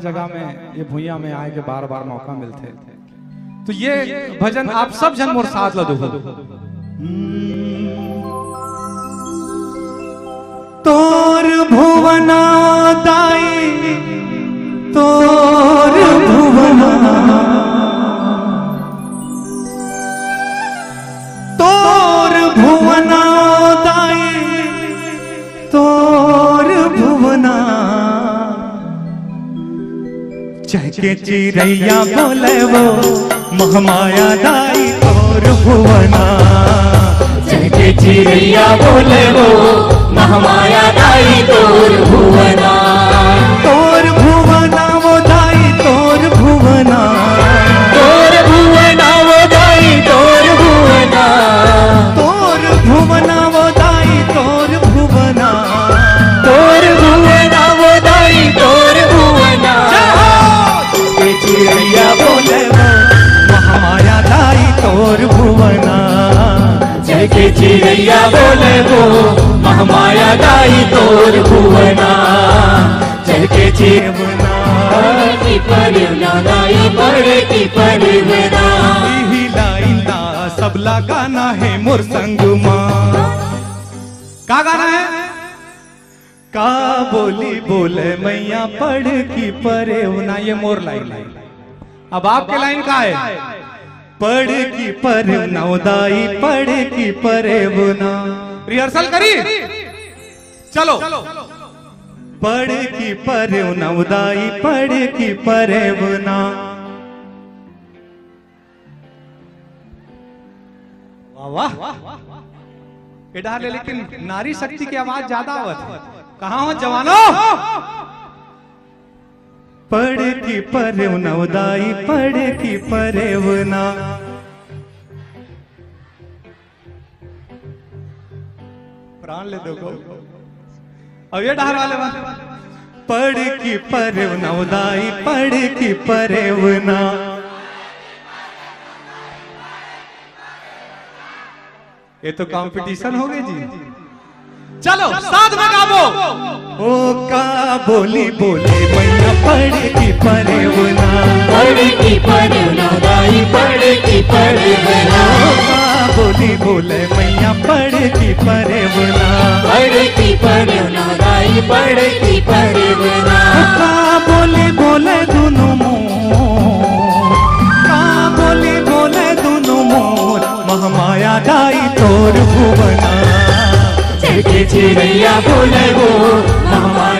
जगह में ये भुइया में आए के बार बार मौका मिलते तो ये भजन आप सब जन मोर साथ ला दो। तोर भुवना दाई तोर भुवना तोर भुवना दाई तोर भुवना चहके चिड़ैया बोले वो महमाया दाई तोर भुवना चहके चिड़ैया बोले वो महमाया दाई तोर भुवना तोर भुवना वो दाई तोर भुवना तोर भुवना वो दाई तोर भुवना तोर भुवना वो दाई तोर भुवना तोर भुवना वो दाई तोर भुवना चिड़ैया बोले वो महमाया दाई तोर भुवना चहके चिड़ैया बोले वो महमाया दाई तोर भुवना चहके चिड़ैया की परवना दाई पड़े की परवना ही लाइंदा सब गाना है मोर संग मां। का गाना है? का बोली बोले मैया पढ़ की परेवना, ये मोर लाइन है। अब आपके लाइन का है? पढ़ की परेवना दाई पढ़ की परेवना। रिहर्सल करी चलो। पढ़ की परेवना दाई पढ़ की परेवना। वाह वाह इधर ले, लेकिन नारी शक्ति की आवाज ज्यादा आवत है। कहाँ हो जवानों? पढ़ की परेवना दाई पढ़ की परेवना। प्राण ले दो। अब ये डहार वाले बात। पढ़ की परेवना दाई पढ़ की परेवना। ये तो कंपटीशन हो गई जी। चलो साथ में गावो। ओ का बोली बोले मैया पढ़ की परेवना पढ़ की परवना दाई पढ़ की परवना का बोली बोले मैया पढ़ की परेवना पढ़ की परवना दाई पढ़ की परवना का बोली बोले दोनों मोर का बोली बोले दोनों मोर महमाया दाई तोर भुवना चहके चिड़ैया बोले वो महमाया